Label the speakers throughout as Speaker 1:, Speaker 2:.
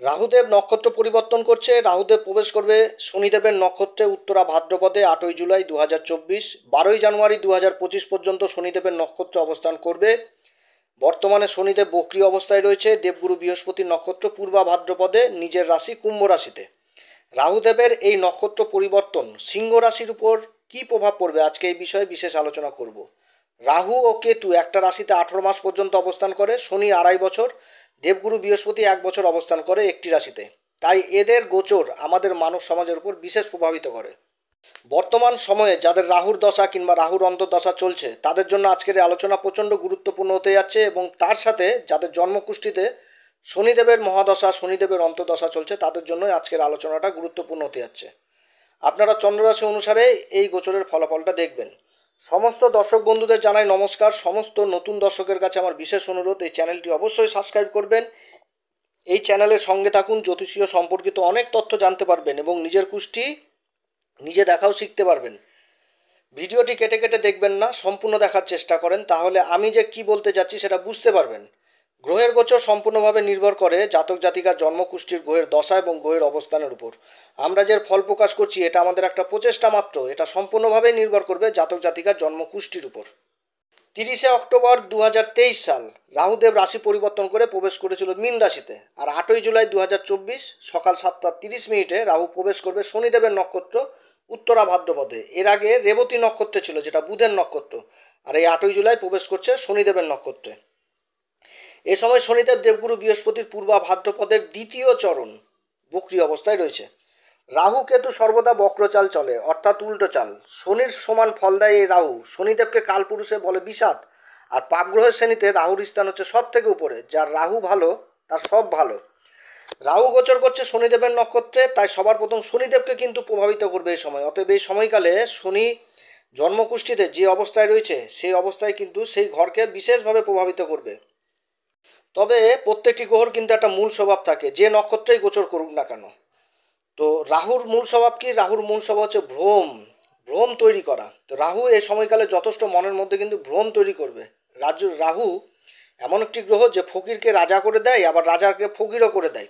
Speaker 1: রাহুদেব নক্ষত্র পরিবর্তন করছে। রাহুদেব প্রবেশ করবে শনিদেবের নক্ষত্রে উত্তরা ভাদ্রপদে 8ই জুলাই 2024। 12ই জানুয়ারি 2025 পর্যন্ত শনিদেবের নক্ষত্রে অবস্থান করবে। বর্তমানে শনিদেব বক্রী অবস্থায় রয়েছে। দেবগুরু বৃহস্পতির নক্ষত্র পূর্বা ভাদ্রপদে নিজের রাশি কুম্ভ রাশিতে। রাহুদেবের এই নক্ষত্র পরিবর্তন সিংহ রাশির উপর কী প্রভাব পড়বে, আজকে এই বিষয়ে বিশেষ আলোচনা করব। রাহু ও কেতু একটা রাশিতে 18 মাস পর্যন্ত অবস্থান করে, শনি 2.5 বছর, দেবগুরু বৃহস্পতি 1 বছর অবস্থান করে একটি রাশিতে। তাই এদের গোচর আমাদের মানব সমাজের উপর বিশেষ প্রভাবিত করে। বর্তমান সময়ে যাদের রাহুর দশা কিংবা রাহুর অন্তর্দশা চলছে তাদের জন্য আজকের এই আলোচনা প্রচণ্ড গুরুত্বপূর্ণ হতে যাচ্ছে, এবং তার সাথে যাদের জন্মকুষ্ঠিতে শনিদেবের মহাদশা শনিদেবের অন্তর্দশা চলছে তাদের জন্য আজকের আলোচনাটা গুরুত্বপূর্ণ হতে যাচ্ছে। আপনারা চন্দ্ররাশি অনুসারে এই গোচরের ফলাফলটা দেখবেন। সমস্ত দর্শক বন্ধুদের জানাই নমস্কার। সমস্ত নতুন দর্শকের কাছে আমার বিশেষ অনুরোধ, এই চ্যানেলটি অবশ্যই সাবস্ক্রাইব করবেন। এই চ্যানেলের সঙ্গে থাকুন, জ্যোতিষীয় সম্পর্কিত অনেক তথ্য জানতে পারবেন এবং নিজের কুষ্টি নিজে দেখাও শিখতে পারবেন। ভিডিওটি কেটে কেটে দেখবেন না, সম্পূর্ণ দেখার চেষ্টা করেন, তাহলে আমি যে কি বলতে যাচ্ছি সেটা বুঝতে পারবেন। গ্রহের গোচর সম্পূর্ণভাবে নির্ভর করে জাতক জাতিকার জন্মকুষ্ঠির গ্রহের দশা এবং গ্রহের অবস্থানের উপর। আমরা যে ফল প্রকাশ করছি এটা আমাদের একটা প্রচেষ্টা মাত্র, এটা সম্পূর্ণভাবে নির্ভর করবে জাতক জাতিকার জন্মকুষ্ঠির উপর। 30 অক্টোবর 2023 সাল রাহুদেব রাশি পরিবর্তন করে প্রবেশ করেছিল মীন রাশিতে, আর 8ই জুলাই 2024 সকাল 7টা 30 মিনিটে রাহু প্রবেশ করবে শনিদেবের নক্ষত্র উত্তরা ভাদ্রপদে। এর আগে রেবতী নক্ষত্রে ছিল, যেটা বুধের নক্ষত্র, আর এই 8ই জুলাই প্রবেশ করছে শনিদেবের নক্ষত্রে। এ সময় শনিদেব দেবগুরু বৃহস্পতির পূর্বা ভাদ্রপদের দ্বিতীয় চরণ বক্রী অবস্থায় রয়েছে। রাহু কেতু সর্বদা বক্রচাল চলে, অর্থাৎ উল্টো চাল। শনির সমান ফল দেয় এই রাহু। শনিদেবকে কালপুরুষে বলে বিষাদ, আর পাপগ্রহের শ্রেণীতে রাহুর স্থান হচ্ছে সব থেকে উপরে। যার রাহু ভালো তার সব ভালো। রাহু গোচর করছে শনিদেবের নক্ষত্রে, তাই সবার প্রথম শনিদেবকে কিন্তু প্রভাবিত করবে এই সময়। অতএব এই সময়কালে শনি জন্মকুষ্ঠিতে যে অবস্থায় রয়েছে সেই অবস্থায় কিন্তু সেই ঘরকে বিশেষভাবে প্রভাবিত করবে। তবে প্রত্যেকটি গ্রহর কিন্তু একটা মূল স্বভাব থাকে, যে নক্ষত্রেই গোচর করুক না কেন। তো রাহুর মূল স্বভাব কি? রাহুর মূল স্বভাব হচ্ছে ভ্রম, ভ্রম তৈরি করা। তো রাহু এই সময়কালে যথেষ্ট মনের মধ্যে কিন্তু ভ্রম তৈরি করবে। রাহু এমন একটি গ্রহ যে ফকিরকে রাজা করে দেয়, আবার রাজাকে ফকিরও করে দেয়।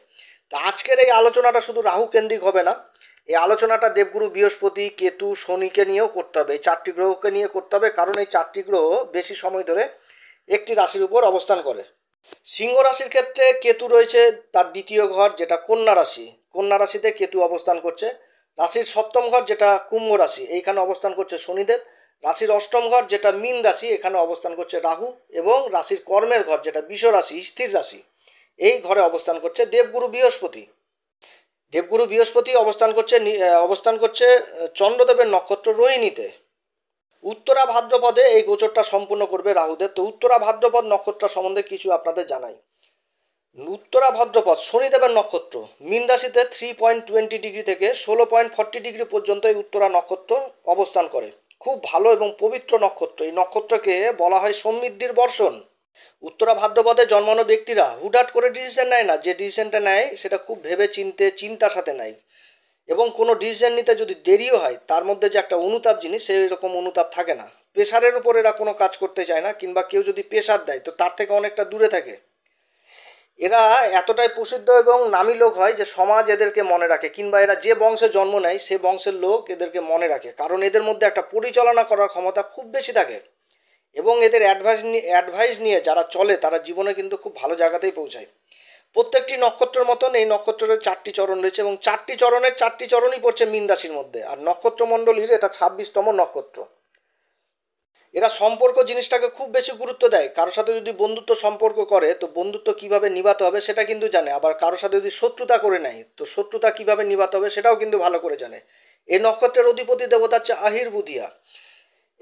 Speaker 1: তা আজকের এই আলোচনাটা শুধু রাহু কেন্দ্রিক হবে না, এই আলোচনাটা দেবগুরু বৃহস্পতি কেতু শনিকে নিয়েও করতে হবে, এই 4টি গ্রহকে নিয়ে করতে হবে, কারণ এই 4টি গ্রহ বেশি সময় ধরে একটি রাশির উপর অবস্থান করে। সিংহ রাশির ক্ষেত্রে কেতু রয়েছে তার দ্বিতীয় ঘর, যেটা কন্যা রাশি। কন্যা রাশিতে কেতু অবস্থান করছে। রাশির সপ্তম ঘর যেটা কুম্ভ রাশি, এইখানে অবস্থান করছে শনিদেব। রাশির অষ্টম ঘর যেটা মীন রাশি, এখানে অবস্থান করছে রাহু। এবং রাশির কর্মের ঘর যেটা বৃষ রাশি স্থির রাশি, এই ঘরে অবস্থান করছে দেবগুরু বৃহস্পতি। দেবগুরু বৃহস্পতি অবস্থান করছে চন্দ্রদেবের নক্ষত্র রোহিণীতে। উত্তরা ভাদ্রপদে এই গোচরটা সম্পূর্ণ করবে রাহুদেব। তো উত্তরা ভাদ্রপদ নক্ষত্র সম্বন্ধে কিছু আপনাদের জানাই। উত্তরা ভাদ্রপদ শনিদেবের নক্ষত্র। মীন রাশিতে 3.20 ডিগ্রি থেকে 16.40 ডিগ্রি পর্যন্ত এই উত্তরা নক্ষত্র অবস্থান করে। খুব ভালো এবং পবিত্র নক্ষত্র। এই নক্ষত্রকে বলা হয় সমৃদ্ধির বর্ষণ। উত্তরা ভাদ্রপদে জন্মানো ব্যক্তিরা হুটহাট করে ডিসিশন নেয় না, যে ডিসিশনটা নেয় সেটা খুব ভেবে চিন্তার সাথে নেয়। এবং কোনো ডিসিশন নিতে যদি দেরিও হয় তার মধ্যে যে একটা অনুতাপ জিনিস, সেই রকম অনুতাপ থাকে না। প্রেশারের উপর এরা কোনো কাজ করতে চায় না, কিংবা কেউ যদি প্রেশার দেয় তো তার থেকে অনেকটা দূরে থাকে। এরা এতটাই প্রসিদ্ধ এবং নামী লোক হয় যে সমাজ এদেরকে মনে রাখে, কিংবা এরা যে বংশে জন্ম নেয় সে বংশের লোক এদেরকে মনে রাখে, কারণ এদের মধ্যে একটা পরিচালনা করার ক্ষমতা খুব বেশি থাকে। এবং এদের অ্যাডভাইস নিয়ে যারা চলে তারা জীবনে কিন্তু খুব ভালো জায়গাতেই পৌঁছায়। প্রত্যেকটি নক্ষত্রের মতন এই নক্ষত্রের 4টি চরণ রয়েছে, এবং 4টি চরণের 4টি চরণই পড়ছে মীন রাশির মধ্যে। আর নক্ষত্রমণ্ডলীর এটা 26তম নক্ষত্র। এরা সম্পর্ক জিনিসটাকে খুব বেশি গুরুত্ব দেয়। কারোর সাথে যদি বন্ধুত্ব সম্পর্ক করে তো বন্ধুত্ব কিভাবে নিভাতে হবে সেটা কিন্তু জানে। আবার কারোর সাথে যদি শত্রুতা করে নেয় তো শত্রুতা কিভাবে নিভাতে হবে সেটাও কিন্তু ভালো করে জানে। এই নক্ষত্রের অধিপতি দেবতা হচ্ছে আহির বুধিয়া।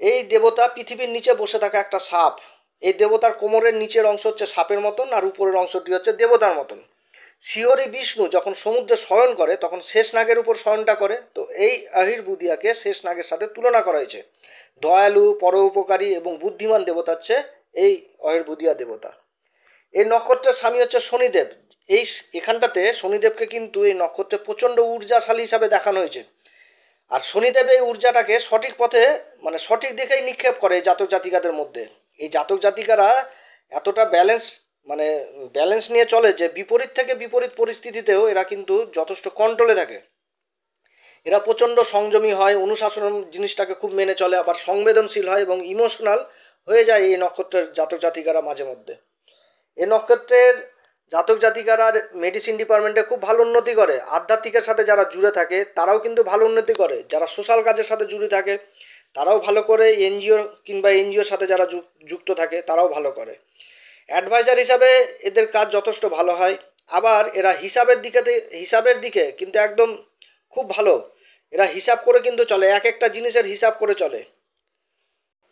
Speaker 1: এই দেবতা পৃথিবীর নিচে বসে থাকা একটা সাপ। এই দেবতার কোমরের নিচের অংশ হচ্ছে সাপের মতন, আর উপরের অংশটি হচ্ছে দেবতার মতন। শিহরি বিষ্ণু যখন সমুদ্রে শয়ন করে তখন শেষ নাগের উপর শয়নটা করে। তো এই আহির বুদিয়াকে শেষ নাগের সাথে তুলনা করা হয়েছে। দয়ালু, পরোপকারী এবং বুদ্ধিমান দেবতা হচ্ছে এই আহির বুদিয়া দেবতা। এই নক্ষত্রের স্বামী হচ্ছে শনিদেব। এখানটাতে শনিদেবকে কিন্তু এই নক্ষত্রে প্রচণ্ড ঊর্জাশালী হিসাবে দেখানো হয়েছে। আর শনিদেব এই ঊর্জাটাকে সঠিক পথে, মানে সঠিক দিকেই নিক্ষেপ করে জাতক জাতিকাদের মধ্যে। এই জাতক জাতিকারা এতটা ব্যালেন্স, মানে ব্যালেন্স নিয়ে চলে, যে বিপরীত থেকে বিপরীত পরিস্থিতিতেও এরা কিন্তু যথেষ্ট কন্ট্রোলে থাকে। এরা প্রচণ্ড সংযমী হয়, অনুশাসন জিনিসটাকে খুব মেনে চলে, আবার সংবেদনশীল হয় এবং ইমোশনাল হয়ে যায় এই নক্ষত্রের জাতক জাতিকারা মাঝে মধ্যে। এই নক্ষত্রের জাতক জাতিকারা মেডিসিন ডিপার্টমেন্টে খুব ভালো উন্নতি করে, আধ্যাত্মিকের সাথে যারা জুড়ে থাকে তারাও কিন্তু ভালো উন্নতি করে, যারা সোশ্যাল কাজের সাথে জুড়ে থাকে তারাও ভালো করে, এনজিও কিংবা এনজিওর সাথে যারা যুক্ত থাকে তারাও ভালো করে। অ্যাডভাইজার হিসাবে এদের কাজ যথেষ্ট ভালো হয়। আবার এরা হিসাবের দিকে কিন্তু একদম খুব ভালো, এরা হিসাব করে কিন্তু চলে, এক একটা জিনিসের হিসাব করে চলে,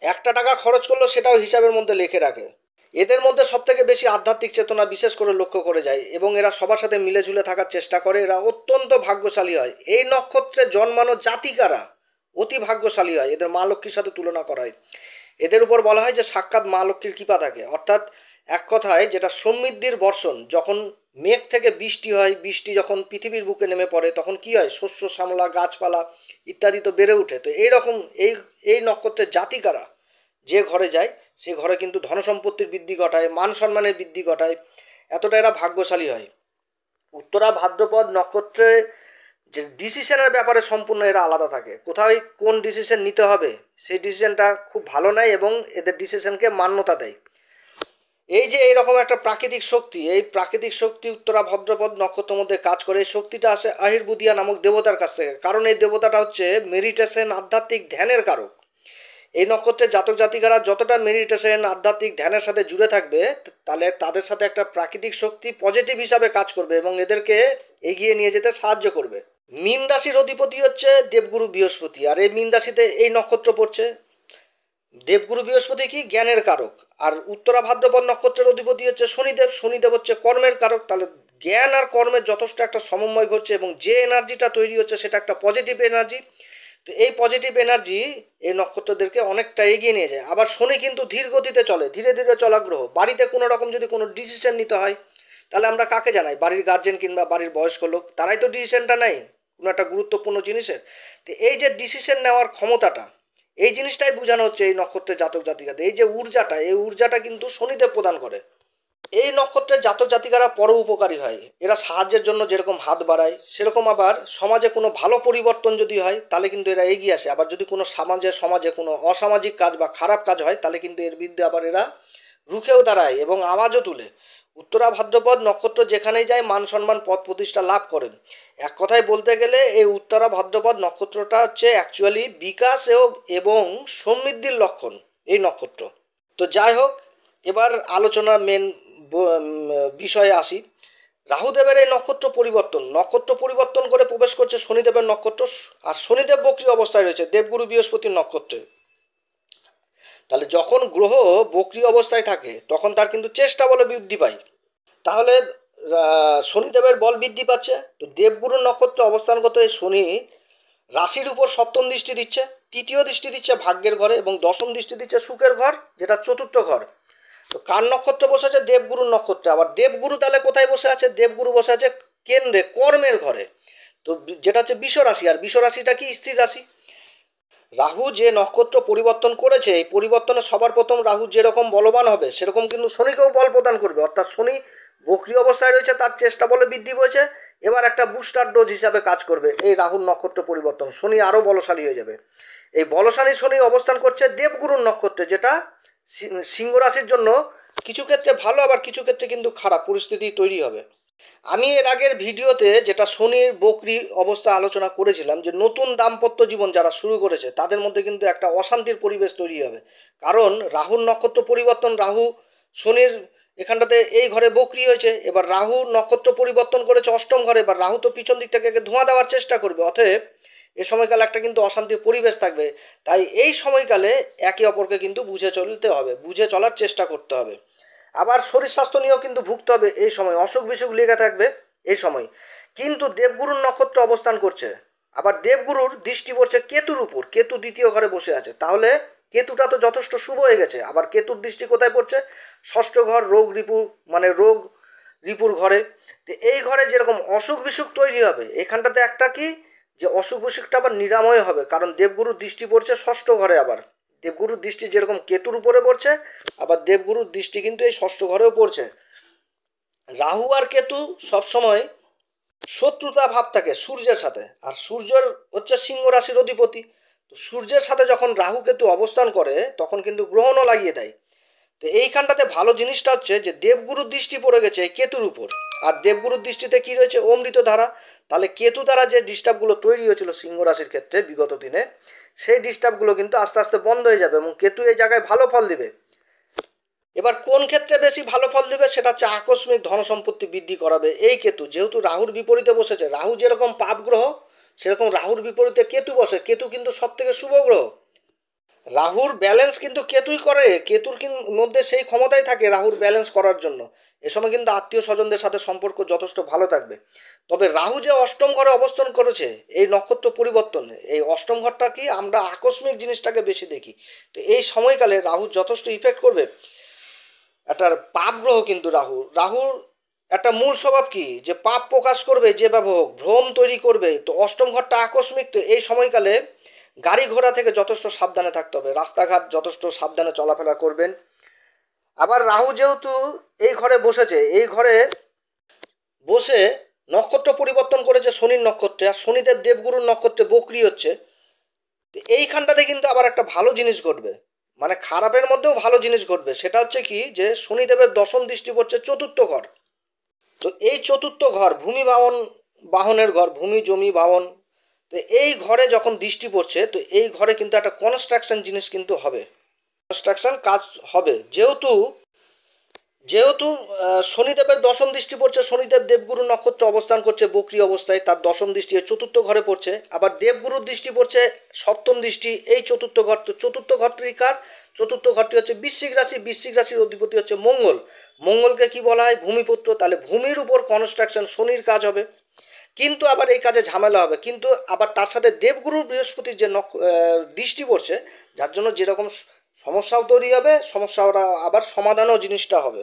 Speaker 1: একটা টাকা খরচ করলো সেটাও হিসাবের মধ্যে লিখে রাখে। এদের মধ্যে সবথেকে বেশি আধ্যাত্মিক চেতনা বিশেষ করে লক্ষ্য করে যায় এবং এরা সবার সাথে মিলেঝুলে থাকার চেষ্টা করে। এরা অত্যন্ত ভাগ্যশালী হয়। এই নক্ষত্রে জন্মানো জাতিকারা অতি ভাগ্যশালী হয়, এদের মা লক্ষ্মীর সাথে তুলনা করা হয়। এদের উপর বলা হয় যে সাক্ষাৎ মা লক্ষ্মীর কৃপা থাকে, অর্থাৎ এক কথায় যেটা সমৃদ্ধির বর্ষণ, যখন মেঘ থেকে বৃষ্টি হয়, বৃষ্টি যখন পৃথিবীর বুকে নেমে পড়ে তখন কি হয়, শস্য শ্যামলা গাছপালা ইত্যাদি তো বেড়ে ওঠে। তো এইরকম এই নক্ষত্রের জাতিকারা যে ঘরে যায় সে ঘরে কিন্তু ধনসম্পত্তির বৃদ্ধি ঘটায়, মান সম্মানের বৃদ্ধি ঘটায়, এতটা এরা ভাগ্যশালী হয়। উত্তরা ভাদ্রপদ নক্ষত্রে যে ডিসিশনের ব্যাপারে সম্পূর্ণ এরা আলাদা থাকে, কোথায় কোন ডিসিশন নিতে হবে সেই ডিসিশনটা খুব ভালো নেয় এবং এদের ডিসিশনকে মান্যতা দেয়। এই যে এইরকম একটা প্রাকৃতিক শক্তি, এই প্রাকৃতিক শক্তি উত্তরা ভাদ্রপদ নক্ষত্রের মধ্যে কাজ করে। এই শক্তিটা আসে আহিরবুদিয়া নামক দেবতার কাছ থেকে, কারণ এই দেবতাটা হচ্ছে মেডিটেশন আধ্যাত্মিক ধ্যানের কারক। এই নক্ষত্রের জাতক জাতিকারা যতটা মেডিটেশন আধ্যাত্মিক ধ্যানের সাথে জুড়ে থাকবে তাহলে তাদের সাথে একটা প্রাকৃতিক শক্তি পজিটিভ হিসাবে কাজ করবে এবং এদেরকে এগিয়ে নিয়ে যেতে সাহায্য করবে। মীন রাশির অধিপতি হচ্ছে দেবগুরু বৃহস্পতি, আর এই মীন রাশিতে এই নক্ষত্র পড়ছে। দেবগুরু বৃহস্পতি কি জ্ঞানের কারক, আর উত্তরা ভাদ্রপদ নক্ষত্রের অধিপতি হচ্ছে শনিদেব, শনিদেব হচ্ছে কর্মের কারক। তাহলে জ্ঞান আর কর্মের যথেষ্ট একটা সমন্বয় ঘটছে এবং যে এনার্জিটা তৈরি হচ্ছে সেটা একটা পজিটিভ এনার্জি। তো এই পজিটিভ এনার্জি এই নক্ষত্রদেরকে অনেকটা এগিয়ে নিয়ে যায়। আবার শনি কিন্তু ধীর গতিতে চলে, ধীরে ধীরে চলা গ্রহ। বাড়িতে কোনো রকম যদি কোনো ডিসিশন নিতে হয় তাহলে আমরা কাকে জানাই, বাড়ির গার্জেন কিংবা বাড়ির বয়স্ক লোক, তারাই তো ডিসিশনটা নেয় কোনো একটা গুরুত্বপূর্ণ জিনিসের। তো এই যে ডিসিশন নেওয়ার ক্ষমতাটা, এই জিনিসটাই বোঝানো হচ্ছে এই নক্ষত্রের জাতক জাতিকাদের। এই যে ঊর্জাটা, এই ঊর্জাটা কিন্তু শনিদেব প্রদান করে। এই নক্ষত্রের জাতক জাতিকারা পর উপকারী হয়। এরা সাহায্যের জন্য যেরকম হাত বাড়ায় সেরকম আবার সমাজে কোনো ভালো পরিবর্তন যদি হয় তাহলে কিন্তু এরা এগিয়ে আসে। আবার যদি কোনো সমাজে কোনো অসামাজিক কাজ বা খারাপ কাজ হয় তাহলে কিন্তু এর বিরুদ্ধে আবার এরা রুখেও দাঁড়ায় এবং আওয়াজও তুলে। উত্তরা ভাদ্রপদ নক্ষত্র যেখানেই যায় মান সম্মান পদ প্রতিষ্ঠা লাভ করেন। এক কথায় বলতে গেলে এই উত্তরা ভাদ্রপদ নক্ষত্রটা হচ্ছে অ্যাকচুয়ালি বিকাশ এবং সমৃদ্ধির লক্ষণ এই নক্ষত্র। তো যাই হোক, এবার আলোচনার মেন বিষয়ে আসি। রাহুদেবের এই নক্ষত্র পরিবর্তন করে প্রবেশ করছে শনিদেবের নক্ষত্র, আর শনিদেব বক্রী অবস্থায় রয়েছে দেবগুরু বৃহস্পতির নক্ষত্রে। তাহলে যখন গ্রহ বক্রী অবস্থায় থাকে তখন তার কিন্তু চেষ্টা বলে বৃদ্ধি পায়। তাহলে শনিদেবের বল বৃদ্ধি পাচ্ছে। তো দেবগুরুর নক্ষত্র অবস্থানগত এই শনি রাশির উপর সপ্তম দৃষ্টি দিচ্ছে, তৃতীয় দৃষ্টি দিচ্ছে ভাগ্যের ঘরে এবং দশম দৃষ্টি দিচ্ছে সুখের ঘর, যেটা চতুর্থ ঘর। তো কার নক্ষত্র বসে আছে, দেবগুরুর নক্ষত্রে। আবার দেবগুরু তাহলে কোথায় বসে আছে, দেবগুরু বসে আছে কেন্দ্রে, কর্মের ঘরে। তো যেটা হচ্ছে বৃষ রাশি, আর বৃষ রাশিটা কি স্ত্রী রাশি। রাহু যে নক্ষত্র পরিবর্তন করেছে, এই পরিবর্তনে সবার প্রথম রাহু যেরকম বলবান হবে সেরকম কিন্তু শনিকেও বল প্রদান করবে। অর্থাৎ শনি বক্রী অবস্থায় রয়েছে, তার চেষ্টা বলে বৃদ্ধি পেয়েছে, এবার একটা বুস্টার ডোজ হিসাবে কাজ করবে এই রাহুর নক্ষত্র পরিবর্তন। শনি আরও বলশালী হয়ে যাবে। এই বলশালী শনি অবস্থান করছে দেবগুরুর নক্ষত্রে, যেটা সিংহ রাশির জন্য কিছু ক্ষেত্রে ভালো, আবার কিছু ক্ষেত্রে কিন্তু খারাপ পরিস্থিতি তৈরি হবে। আমি এর আগের ভিডিওতে যেটা শনির বক্রী অবস্থা আলোচনা করেছিলাম, যে নতুন দাম্পত্য জীবন যারা শুরু করেছে তাদের মধ্যে কিন্তু একটা অশান্তির পরিবেশ তৈরি হবে। কারণ রাহুর নক্ষত্র পরিবর্তন, রাহু শনির এখানটাতে এই ঘরে বক্রী হয়েছে, এবার রাহু নক্ষত্র পরিবর্তন করেছে অষ্টম ঘরে, এবার রাহু তো পিছন দিক থেকে ধোঁয়া দেওয়ার চেষ্টা করবে। অতএব এ সময়কালে একটা কিন্তু অশান্তির পরিবেশ থাকবে। তাই এই সময়কালে একে অপরকে কিন্তু বুঝে চলতে হবে, বুঝে চলার চেষ্টা করতে হবে। আবার শরীর স্বাস্থ্য নিয়েও কিন্তু ভুগতে হবে এই সময়, অসুখ বিসুখ লেগে থাকবে এই সময়। কিন্তু দেবগুরুর নক্ষত্র অবস্থান করছে, আবার দেবগুরুর দৃষ্টি পড়ছে কেতুর উপর, কেতু দ্বিতীয় ঘরে বসে আছে। তাহলে কেতুটা তো যথেষ্ট শুভ হয়ে গেছে। আবার কেতুর দৃষ্টি কোথায় পড়ছে, ষষ্ঠ ঘর, রোগ রিপুর ঘরে। তো এই ঘরে যেরকম অসুখ বিসুখ তৈরি হবে, এখানটাতে একটা কি যে অসুখ বিসুখটা আবার নিরাময় হবে, কারণ দেবগুরুর দৃষ্টি পড়ছে ষষ্ঠ ঘরে। আবার দেবগুরুর দৃষ্টি যেরকম কেতুর উপরে পড়ছে, আবার দেবগুরুর দৃষ্টি কিন্তু এই ষষ্ঠ ঘরেও পড়ছে। রাহু আর কেতু সবসময় শত্রুতা ভাব থাকে সূর্যের সাথে, আর সূর্যের হচ্ছে সিংহ রাশির অধিপতি। তো সূর্যের সাথে যখন রাহু কেতু অবস্থান করে তখন কিন্তু গ্রহণও লাগিয়ে দেয়। তো এইখানটাতে ভালো জিনিসটা হচ্ছে যে দেবগুরুর দৃষ্টি পড়ে গেছে এই কেতুর উপর, আর দেবগুরুর দৃষ্টিতে কি রয়েছে অমৃত ধারা। তাহলে কেতু দ্বারা যে ডিস্টার্বগুলো তৈরি হয়েছিল সিংহ রাশির ক্ষেত্রে বিগত দিনে, সেই ডিস্টার্বগুলো কিন্তু আস্তে আস্তে বন্ধ হয়ে যাবে এবং কেতু এই জায়গায় ভালো ফল দিবে। এবার কোন ক্ষেত্রে বেশি ভালো ফল দিবে সেটা হচ্ছে আকস্মিক ধন সম্পত্তি বৃদ্ধি করাবে এই কেতু, যেহেতু রাহুর বিপরীতে বসেছে। রাহু যেরকম পাপ গ্রহ, সেরকম রাহুর বিপরীতে কেতু বসে। কেতু কিন্তু সব থেকে শুভ গ্রহ। রাহুর ব্যালেন্স কিন্তু কেতুই করে, কেতুর মধ্যে সেই ক্ষমতাই থাকে রাহুর ব্যালেন্স করার জন্য। এ সময় কিন্তু আত্মীয় স্বজনদের সাথে সম্পর্ক যথেষ্ট ভালো থাকবে। তবে রাহু যে অষ্টম ঘরে অবস্থান করেছে এই নক্ষত্র পরিবর্তনে, এই অষ্টম ঘরটা কি আমরা আকস্মিক জিনিসটাকে বেশি দেখি। তো এই সময়কালে রাহু যথেষ্ট ইফেক্ট করবে। একটা পাপ গ্রহ কিন্তু রাহু, রাহুর একটা মূল স্বভাব কি যে পাপ প্রকাশ করবে, যেভাবে হোক ভ্রম তৈরি করবে। তো অষ্টম ঘরটা আকস্মিক। তো এই সময়কালে গাড়ি ঘোড়া থেকে যথেষ্ট সাবধানে থাকতে হবে, রাস্তাঘাট যথেষ্ট সাবধানে চলাফেরা করবেন। আবার রাহু যেহেতু এই ঘরে বসেছে, এই ঘরে বসে নক্ষত্র পরিবর্তন করেছে শনির নক্ষত্রে, আর শনিদেব দেবগুরুর নক্ষত্রে বকরি হচ্ছে। তো এইখানটাতে কিন্তু আবার একটা ভালো জিনিস ঘটবে, মানে খারাপের মধ্যেও ভালো জিনিস ঘটবে। সেটা হচ্ছে কি যে শনিদেবের দশম দৃষ্টি পড়ছে চতুর্থ ঘর। তো এই চতুর্থ ঘর ভূমি বাহনের ঘর, ভূমি জমি বাহন। তো এই ঘরে যখন দৃষ্টি পড়ছে, তো এই ঘরে কিন্তু একটা কনস্ট্রাকশন জিনিস কিন্তু হবে, কনস্ট্রাকশন কাজ হবে। যেহেতু যেহেতু শনিদেবের দশম দৃষ্টি পড়ছে, শনিদেব দেবগুরু নক্ষত্র অবস্থান করছে বক্রি অবস্থায়, তার দশম দৃষ্টি চতুর্থ ঘরে পড়ছে। আবার দেবগুরুর দৃষ্টি পড়ছে সপ্তম দৃষ্টি এই চতুর্থ ঘর। তো চতুর্থ ঘরটি কার? চতুর্থ ঘরটি হচ্ছে বৃশ্চিক রাশি, বৃশ্চিক রাশির অধিপতি হচ্ছে মঙ্গল। মঙ্গলকে কি বলা হয়? ভূমিপুত্র। তাহলে ভূমির উপর কনস্ট্রাকশন শনির কাজ হবে, কিন্তু আবার এই কাজে ঝামেলা হবে। কিন্তু আবার তার সাথে দেবগুরু বৃহস্পতির যে দৃষ্টি পড়ছে, যার জন্য যেরকম সমস্যাও তৈরি হবে, সমস্যাটা আবার সমাধানও জিনিসটা হবে।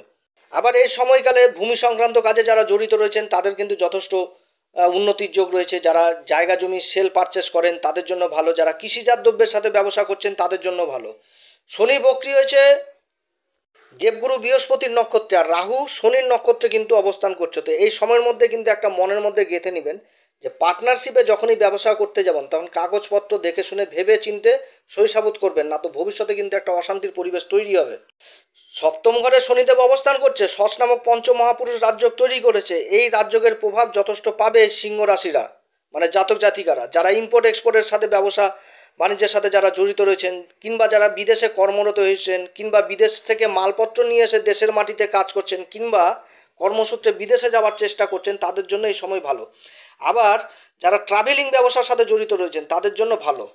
Speaker 1: আবার এই সময়কালে ভূমি সংক্রান্ত কাজে যারা জড়িত রয়েছেন তাদের কিন্তু যথেষ্ট উন্নতির যোগ রয়েছে। যারা জায়গা জমি সেল পারচেস করেন তাদের জন্য ভালো, যারা কৃষিজাত দ্রব্যের সাথে ব্যবসা করছেন তাদের জন্য ভালো। শনি বক্রি হয়েছে দেবগুরু বৃহস্পতির নক্ষত্রে, আর রাহু শনির নক্ষত্রে কিন্তু অবস্থান করছে। তো এই সময়ের মধ্যে কিন্তু একটা মনের মধ্যে গেঁথে নেবেন যে পার্টনারশিপে যখনই ব্যবসা করতে যাবেন তখন কাগজপত্র দেখে শুনে ভেবে চিনতে সই সাবুত করবেন, না তো ভবিষ্যতে কিন্তু একটা অশান্তির পরিবেশ তৈরি হবে। সপ্তম ঘরে শনিদেব অবস্থান করছে, শশ নামক পঞ্চ মহাপুরুষ রাজযোগ তৈরি করেছে। এই রাজযোগের প্রভাব যথেষ্ট পাবে সিংহ রাশিরা, মানে জাতক জাতিকারা যারা ইম্পোর্ট এক্সপোর্টের সাথে ব্যবসা বাণিজ্যের সাথে যারা জড়িত রয়েছেন, কিংবা যারা বিদেশে কর্মরত হয়েছেন, কিংবা বিদেশ থেকে মালপত্র নিয়ে এসে দেশের মাটিতে কাজ করছেন, কিংবা কর্মসূত্রে বিদেশে যাওয়ার চেষ্টা করছেন, তাদের জন্য এই সময় ভালো। আবার যারা ট্রাভেলিং ব্যবসার সাথে জড়িত রয়েছেন তাদের জন্য ভালো।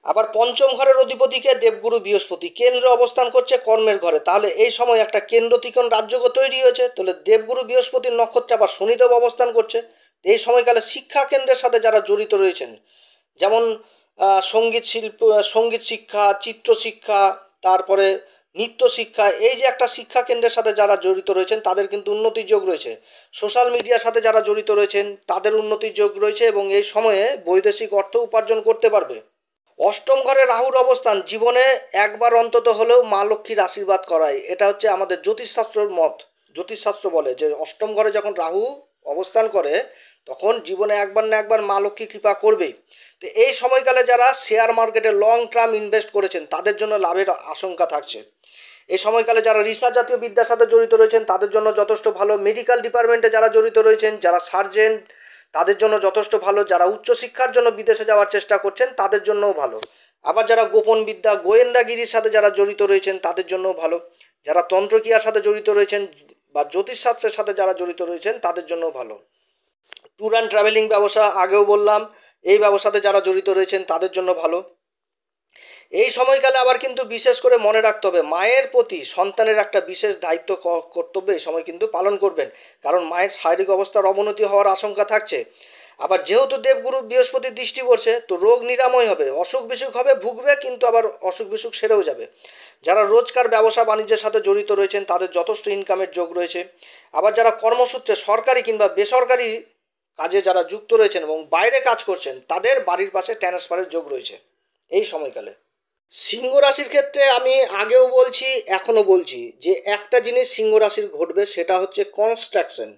Speaker 1: আবার পঞ্চম ঘরের অধিপতিকে দেবগুরু বৃহস্পতি কেন্দ্রে অবস্থান করছে কর্মের ঘরে। তাহলে এই সময় একটা কেন্দ্র ত্রিকোণ রাজ্যকে তৈরি হয়েছে। তাহলে দেবগুরু বৃহস্পতির নক্ষত্রে আবার শনিদেব অবস্থান করছে। এই সময়কালে শিক্ষা কেন্দ্রের সাথে যারা জড়িত রয়েছেন, যেমন সঙ্গীত শিল্প, সঙ্গীত শিক্ষা, চিত্র শিক্ষা, তারপরে নৃত্য শিক্ষা, এই যে একটা শিক্ষা কেন্দ্রের সাথে যারা জড়িত রয়েছেন তাদের কিন্তু উন্নতির যোগ রয়েছে। সোশ্যাল মিডিয়ার সাথে যারা জড়িত রয়েছেন তাদের উন্নতির যোগ রয়েছে, এবং এই সময়ে বৈদেশিক অর্থ উপার্জন করতে পারবে। অষ্টম ঘরে রাহুর অবস্থান জীবনে একবার অন্তত হলেও মা লক্ষ্মীর আশীর্বাদ করায়, এটা হচ্ছে আমাদের জ্যোতিষশাস্ত্রের মত। জ্যোতিষশাস্ত্র বলে যে অষ্টম ঘরে যখন রাহু অবস্থান করে তখন জীবনে একবার না একবার মা লক্ষ্মী কৃপা করবেই। তো এই সময়কালে যারা শেয়ার মার্কেটে লং টার্ম ইনভেস্ট করেছেন তাদের জন্য লাভের আশঙ্কা থাকছে। এই সময়কালে যারা রিসার্চ জাতীয় বিদ্যার সাথে জড়িত রয়েছেন তাদের জন্য যথেষ্ট ভালো। মেডিকেল ডিপার্টমেন্টে যারা জড়িত রয়েছেন, যারা সার্জেন্ট, তাদের জন্য যথেষ্ট ভালো। যারা উচ্চশিক্ষার জন্য বিদেশে যাওয়ার চেষ্টা করছেন তাদের জন্যও ভালো। আবার যারা গোপন বিদ্যা গোয়েন্দাগিরির সাথে যারা জড়িত রয়েছেন তাদের জন্যও ভালো। যারা তন্ত্রক্রিয়ার সাথে জড়িত রয়েছেন বা জ্যোতিষশাস্ত্রের সাথে যারা জড়িত রয়েছেন তাদের জন্যও ভালো। ট্যুর অ্যান্ড ট্রাভেলিং ব্যবসা আগেও বললাম, এই ব্যবসাতে যারা জড়িত রয়েছেন তাদের জন্য ভালো। এই সময়কালে আবার কিন্তু বিশেষ করে মনে রাখতে হবে মায়ের প্রতি সন্তানের একটা বিশেষ দায়িত্ব কর্তব্য এই সময় কিন্তু পালন করবেন, কারণ মায়ের শারীরিক অবস্থার অবনতি হওয়ার আশঙ্কা থাকছে। আবার যেহেতু দেবগুরু বৃহস্পতির দৃষ্টি পড়ছে তো রোগ নিরাময় হবে, অসুখ বিসুখ হবে, ভুগবে, কিন্তু আবার অসুখ বিসুখ সেরেও যাবে। যারা রোজকার ব্যবসা বাণিজ্যের সাথে জড়িত রয়েছেন তাদের যথেষ্ট ইনকামের যোগ রয়েছে। আবার যারা কর্মসূত্রে সরকারি কিংবা বেসরকারি কাজে যারা যুক্ত রয়েছেন এবং বাইরে কাজ করছেন তাদের বাড়ির পাশে ট্রান্সফারের যোগ রয়েছে এই সময়কালে। সিংহ রাশির ক্ষেত্রে আমি আগেও বলছি, এখনো বলছি যে একটা জিনিস সিংহ রাশির ঘটবে, সেটা হচ্ছে কনস্ট্রাকশন।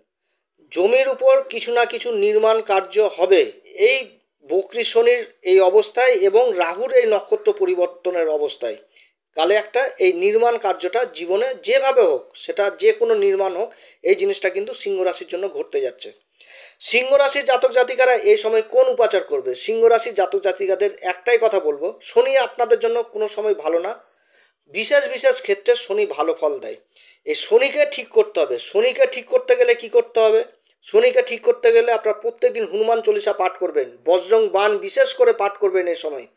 Speaker 1: জমির উপর কিছু না কিছু নির্মাণ কার্য হবে এই বকরি শনির এই অবস্থায় এবং রাহুর এই নক্ষত্র পরিবর্তনের অবস্থায়। কালে একটা এই নির্মাণ কার্যটা জীবনে যেভাবে হোক, সেটা যে কোনো নির্মাণ হোক, এই জিনিসটা কিন্তু সিংহ রাশির জন্য ঘটতে যাচ্ছে। সিংহ রাশির জাতক জাতিকারা এই সময় কোন উপাচার করবে? সিংহ রাশির জাতক জাতিকাদের একটাই কথা বলবো, শনি আপনাদের জন্য কোনো সময় ভালো না। বিশেষ বিশেষ ক্ষেত্রে শনি ভালো ফল দেয়। এই শনিকে ঠিক করতে হবে। শনিকে ঠিক করতে গেলে কি করতে হবে? শনিকে ঠিক করতে গেলে আপনার প্রত্যেকদিন হনুমান চল্লিশা পাঠ করবেন, বজ্রং বাণ বিশেষ করে পাঠ করবেন এই সময়।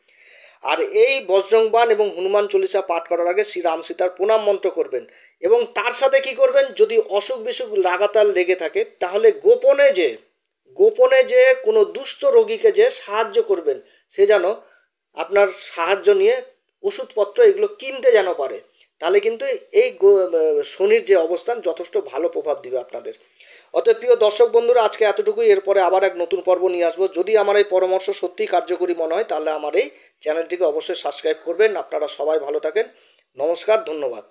Speaker 1: আর এই বজ্রং বাণ এবং হনুমান চল্লিশা পাঠ করার আগে শ্রী রাম সীতার প্রণাম মন্ত্র করবেন। এবং তার সাথে কি করবেন, যদি অসুখ বিসুখ লাগাতার লেগে থাকে, তাহলে গোপনে যে কোনো দুস্থ রোগীকে যে সাহায্য করবেন, সে যেন আপনার সাহায্য নিয়ে ওষুধপত্র এগুলো কিনতে যেন পারে। তাহলে কিন্তু এই শনির যে অবস্থান যথেষ্ট ভালো প্রভাব দিবে আপনাদের। অতএব প্রিয় দর্শক বন্ধুরা, আজকে এতটুকুই। এরপরে আবার এক নতুন পর্ব নিয়ে আসবো। যদি আমার এই পরামর্শ সত্যিই কার্যকরী মনে হয়, তাহলে আমার এই চ্যানেলটিকে অবশ্যই সাবস্ক্রাইব করবেন। আপনারা সবাই ভালো থাকেন। নমস্কার, ধন্যবাদ।